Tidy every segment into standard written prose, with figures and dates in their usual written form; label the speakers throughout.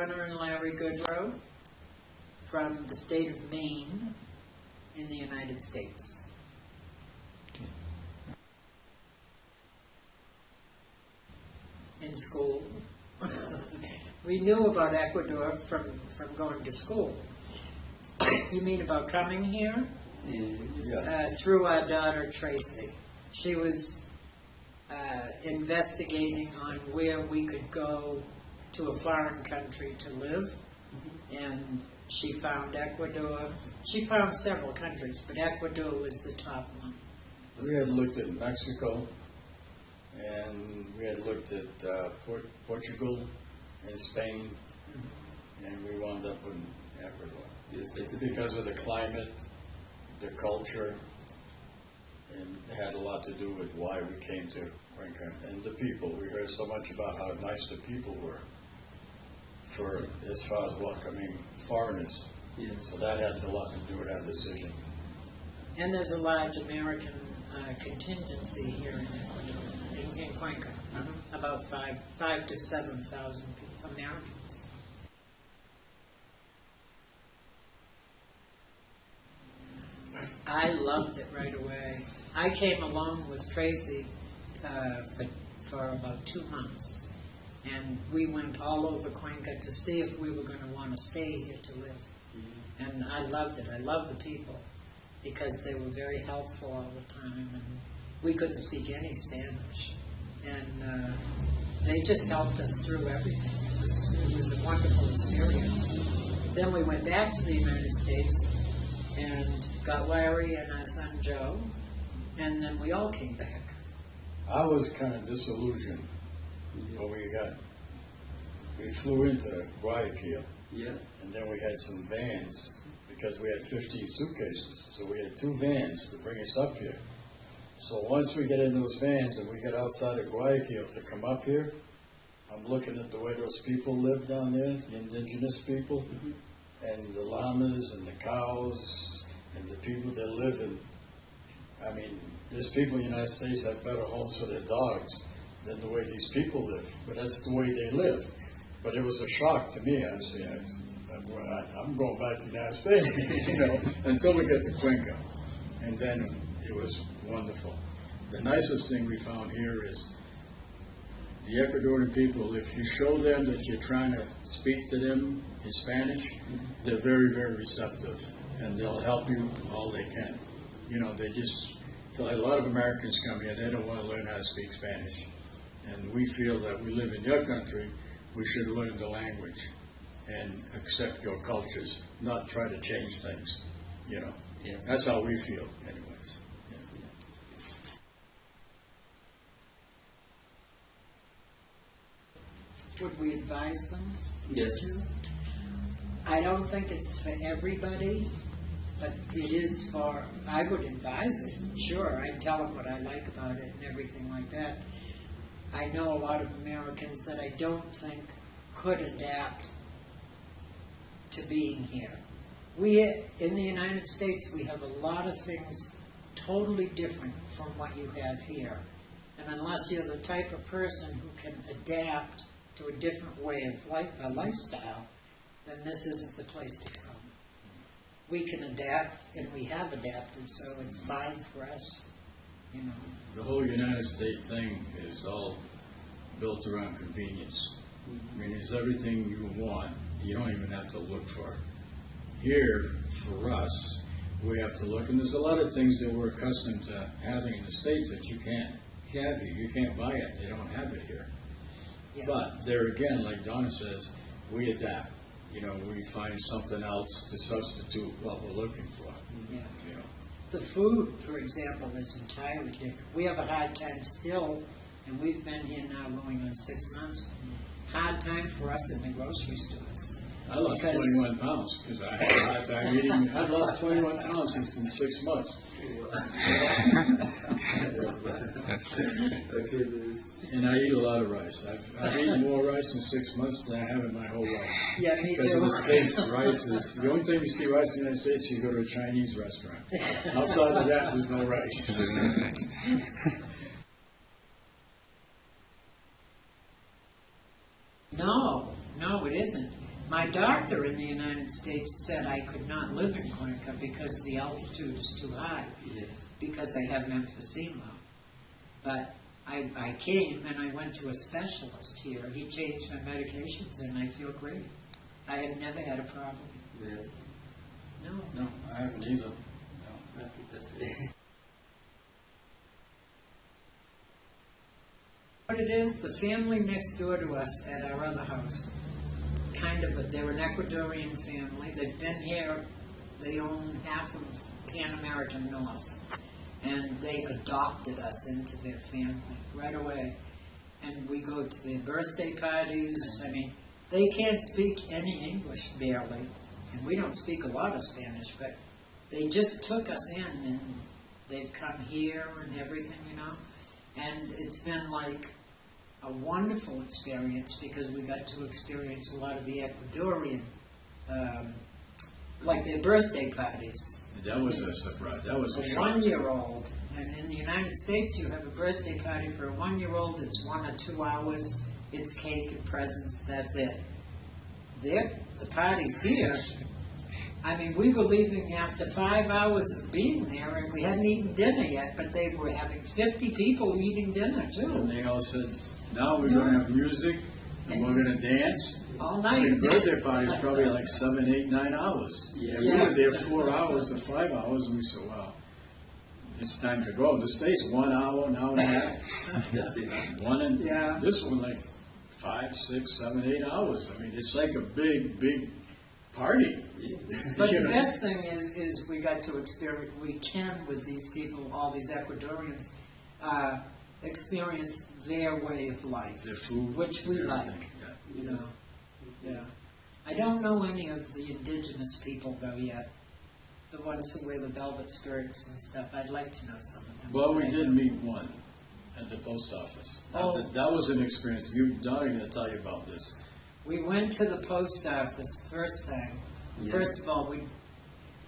Speaker 1: Donna and Larry Goudreau from the state of Maine in the United States. In school. We knew about Ecuador from going to school. You mean about coming here?
Speaker 2: Yeah.
Speaker 1: Through our daughter Tracy. She was investigating on where we could go to a foreign country to live, and she found Ecuador. She found several countries, but Ecuador was the top one.
Speaker 2: We had looked at Mexico, and we had looked at Portugal and Spain, and we wound up in Ecuador.
Speaker 3: Yes,
Speaker 2: Because of the climate, the culture, and it had a lot to do with why we came to Cuenca. And the people, we heard so much about how nice the people were for as far as welcoming foreigners.
Speaker 3: Yes.
Speaker 2: So that had a lot to do with our decision.
Speaker 1: And there's a large American contingency here in Ecuador, in Cuenca. About 5,000 to 7,000 Americans. I loved it right away. I came along with Tracy for about 2 months, and we went all over Cuenca to see if we were going to want to stay here to live. And I loved it. I loved the people because they were very helpful all the time, and we couldn't speak any Spanish. And they just helped us through everything. It was a wonderful experience. Then we went back to the United States and got Larry and our son Joe, and then we all came back.
Speaker 2: I was kind of disillusioned when we flew into Guayaquil, and then we had some vans because we had 15 suitcases, so we had 2 vans to bring us up here. So once we get in those vans and we get outside of Guayaquil to come up here, I'm looking at the way those people live down there, the indigenous people, and the llamas and the cows and the people that live in, I mean, there's people in the United States that have better homes for their dogs than the way these people live, but that's the way they live. But it was a shock to me. I said, I'm going back to the United States, until we get to Cuenca. And then it was wonderful. The nicest thing we found here is the Ecuadorian people, if you show them that you're trying to speak to them in Spanish, they're very, very receptive, and they'll help you all they can. They just, a lot of Americans come here, they don't want to learn how to speak Spanish. And we feel that we live in your country, we should learn the language and accept your cultures, not try to change things. That's how we feel, anyways.
Speaker 1: Would we advise them?
Speaker 3: Yes.
Speaker 1: I don't think it's for everybody, but it is for, I would advise it, sure. I'd tell them what I like about it and everything like that. I know a lot of Americans that I don't think could adapt to being here. In the United States, we have a lot of things totally different from what you have here. And unless you're the type of person who can adapt to a different way of lifestyle, then this isn't the place to come. We can adapt, and we have adapted, so it's fine for us,
Speaker 2: The whole United States thing is all built around convenience. I mean, it's everything you want. You don't even have to look for it. Here, for us, we have to look, and there's a lot of things that we're accustomed to having in the States that you can't have here. You can't buy it. They don't have it here. Yeah. But there again, like Donna says, we adapt. We find something else to substitute what we're looking for.
Speaker 1: Yeah. The food, for example, is entirely different. We have a hard time still, and we've been here now going on 6 months. Hard time for us in the grocery stores.
Speaker 2: I lost 21 pounds because I had a hard time eating. I've lost 21 pounds in 6 months. And I eat a lot of rice. I've eaten more rice in 6 months than I have in my whole life.
Speaker 1: Yeah, me too.
Speaker 2: Because in the States, rice is, the only time you see rice in the United States, you go to a Chinese restaurant. Outside of that, there's no rice.
Speaker 1: No, it isn't. doctor in the United States said I could not live in Cuenca because the altitude is too high, because I have emphysema. But I came and I went to a specialist here. He changed my medications and I feel great. I have never had a problem.
Speaker 2: No, I haven't either.
Speaker 3: I think that's it.
Speaker 1: What it is, the family next door to us at our other house, they're an Ecuadorian family. They've been here, they own half of Pan American North. And they adopted us into their family right away. And we go to their birthday parties. I mean, they can't speak any English, barely. And we don't speak a lot of Spanish, but they just took us in and they've come here and everything, you know. And it's been like a wonderful experience because we got to experience a lot of the Ecuadorian, like their birthday parties.
Speaker 2: That was a surprise. That was a shock.
Speaker 1: 1-year-old. And in the United States, you have a birthday party for a 1-year-old. It's 1 or 2 hours. It's cake and presents. That's it. The parties here, I mean, we were leaving after 5 hours of being there, and we hadn't eaten dinner yet, but they were having 50 people eating dinner,
Speaker 2: And
Speaker 1: too.
Speaker 2: they all said, now we're going to have music, and we're going to dance.
Speaker 1: All
Speaker 2: I
Speaker 1: night.
Speaker 2: mean, birthday party's probably like 7, 8, 9 hours.
Speaker 3: Yeah.
Speaker 2: And we were there 4 hours or 5 hours, and we said, wow, it's time to go. The States, 1 hour, an hour and a half.
Speaker 3: That's it.
Speaker 1: Yeah.
Speaker 2: This one like 5, 6, 7, 8 hours. I mean, it's like a big, big party.
Speaker 1: But
Speaker 2: You
Speaker 1: the
Speaker 2: know?
Speaker 1: best thing is we got to experience, we can with these people, all these Ecuadorians, experience their way of life.
Speaker 2: Their food.
Speaker 1: Which we
Speaker 2: everything,
Speaker 1: like.
Speaker 2: yeah.
Speaker 1: You know, yeah. I don't know any of the indigenous people though yet. The ones who wear the velvet skirts and stuff. I'd like to know some of them.
Speaker 2: Well, we did meet one at the post office. Now,
Speaker 1: Oh.
Speaker 2: that was an experience. Donna, going to tell you about this.
Speaker 1: We went to the post office first time.
Speaker 3: Yeah.
Speaker 1: First of all,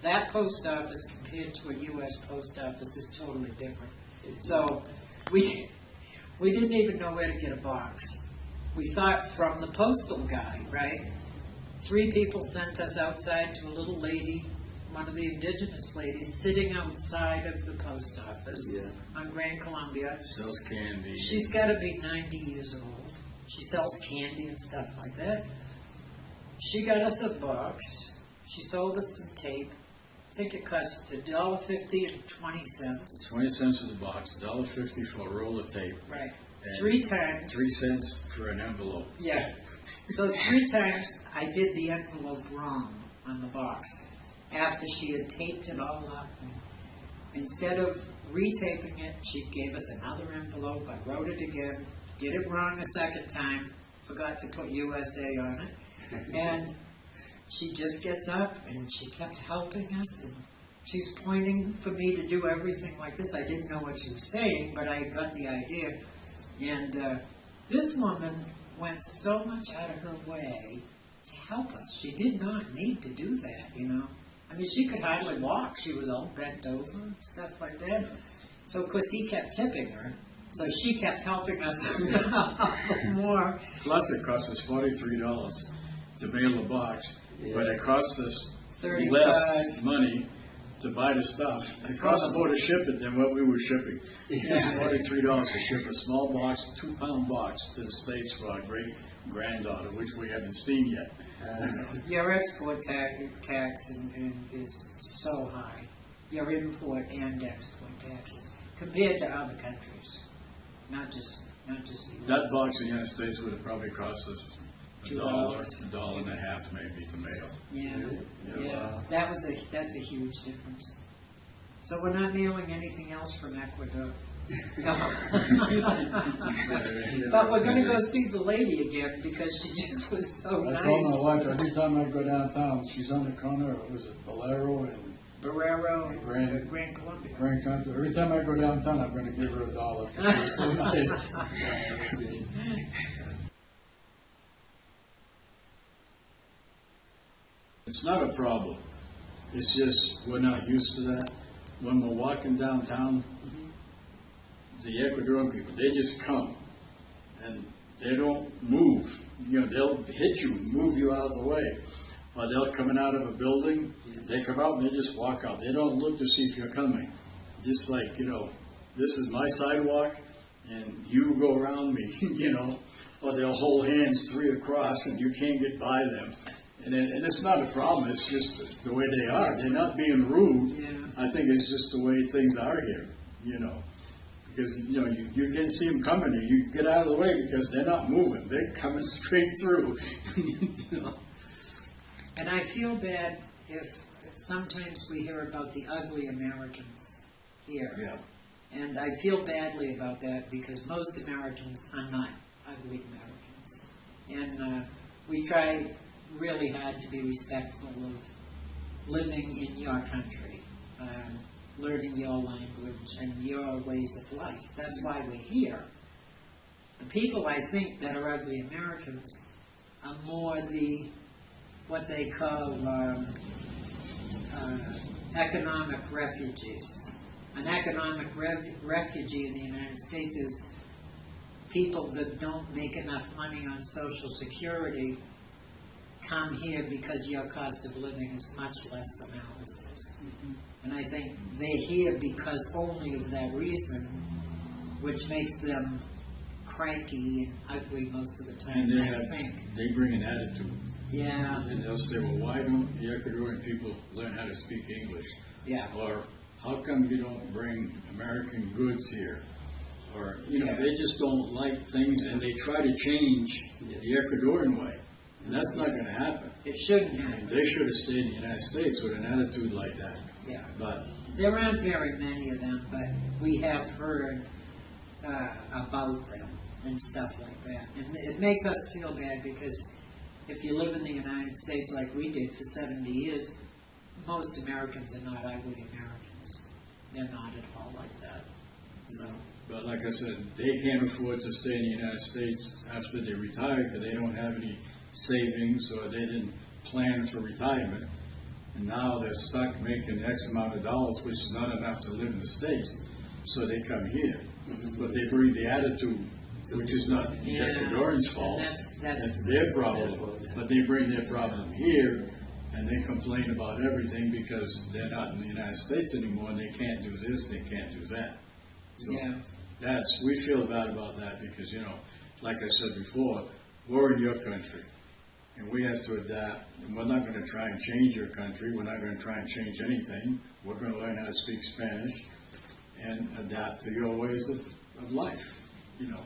Speaker 1: that post office compared to a U.S. post office is totally different. So we didn't even know where to get a box. We thought from the postal guy, right? 3 people sent us outside to a little lady, one of the indigenous ladies, sitting outside of the post office on Grand Columbia.
Speaker 2: Sells candy.
Speaker 1: She's got to be 90 years old. She sells candy and stuff like that. She got us a box. She sold us some tape. I think it cost $1.50 and 20 cents.
Speaker 2: 20 cents for the box, $1.50 for a roll of tape.
Speaker 1: Right.
Speaker 2: And
Speaker 1: 3 times.
Speaker 2: 3 cents for an envelope.
Speaker 1: Yeah. So 3 times I did the envelope wrong on the box after she had taped it all up. Instead of retaping it, she gave us another envelope. I wrote it again, did it wrong a second time, forgot to put USA on it. And she just gets up and she kept helping us. And she's pointing for me to do everything like this. I didn't know what she was saying, but I got the idea. And this woman went so much out of her way to help us. She did not need to do that, you know. I mean, she could hardly walk. She was all bent over and stuff like that. So, of course, he kept tipping her. So she kept helping us more.
Speaker 2: Plus, it cost us $43 to mail the box, but it cost us
Speaker 1: $35.
Speaker 2: less money to buy the stuff. It cost more to ship it than what we were shipping. It was $43 to ship a small box, 2-pound box to the States for our great-granddaughter, which we haven't seen yet.
Speaker 1: Your export tax is so high. Your import and export taxes compared to other countries, not just the US.
Speaker 2: That box in the United States would have probably cost us $1, $1.50 maybe to mail.
Speaker 1: Yeah,
Speaker 2: Yeah.
Speaker 1: yeah. That's a huge difference. So we're not mailing anything else from Ecuador. No. But we're going to go see the lady again because she just was so
Speaker 2: I
Speaker 1: nice.
Speaker 2: told my wife every time I go downtown, she's on the corner, was it Bolero and
Speaker 1: Barrero
Speaker 2: Grand-
Speaker 1: and Grand Columbia.
Speaker 2: Grand Country. Every time I go downtown, I'm going to give her $1 because she was so nice. It's not a problem. It's just we're not used to that. When we're walking downtown, the Ecuadorian people, they just come. And they don't move. You know, they'll hit you, move you out of the way. Or they'll coming out of a building, they come out and they just walk out. They don't look to see if you're coming. Just like, you know, this is my sidewalk and you go around me, you know. Or they'll hold hands 3 across and you can't get by them. And it's not a problem, it's just the way they are. They're not being rude.
Speaker 1: Yeah.
Speaker 2: I think it's just the way things are here, you know. Because, you know, you can see them coming and you get out of the way because they're not moving. They're coming straight through, you know.
Speaker 1: And I feel bad if sometimes we hear about the ugly Americans here.
Speaker 2: Yeah.
Speaker 1: And I feel badly about that because most Americans are not ugly Americans. And we try really hard to be respectful of living in your country, learning your language and your ways of life. That's why we're here. The people I think that are ugly Americans are more what they call economic refugees. An economic refugee in the United States is people that don't make enough money on Social Security come here because your cost of living is much less than ours is. And I think they're here because only of that reason, which makes them cranky and ugly most of the time,
Speaker 2: And
Speaker 1: I think.
Speaker 2: they bring an attitude.
Speaker 1: Yeah,
Speaker 2: And they'll say, well, why don't the Ecuadorian people learn how to speak English?
Speaker 1: yeah.
Speaker 2: Or how come you don't bring American goods here? Or, you know,
Speaker 1: Yeah.
Speaker 2: they just don't like things and they try to change
Speaker 3: Yes.
Speaker 2: the Ecuadorian way. And that's not going to happen.
Speaker 1: It shouldn't
Speaker 2: I mean,
Speaker 1: happen.
Speaker 2: they should have stayed in the United States with an attitude like that.
Speaker 1: Yeah.
Speaker 2: But
Speaker 1: There aren't very many of them, but we have heard about them and stuff like that. And it makes us feel bad because if you live in the United States like we did for 70 years, most Americans are not ugly Americans. They're not at all like that. So,
Speaker 2: But like I said, they can't afford to stay in the United States after they retire because they don't have any savings or they didn't plan for retirement. And now they're stuck making X amount of dollars, which is not enough to live in the States. So they come here. But they bring the attitude, which is not the
Speaker 1: Yeah.
Speaker 2: Ecuadorians' fault.
Speaker 1: That's
Speaker 2: That's their problem.
Speaker 3: their fault.
Speaker 2: But they bring their problem here and they complain about everything because they're not in the United States anymore and they can't do this, they can't do that. So
Speaker 1: yeah.
Speaker 2: we feel bad about that because, you know, like I said before, we're in your country and we have to adapt. And we're not going to try and change your country. We're not going to try and change anything. We're going to learn how to speak Spanish and adapt to your ways of life, you know.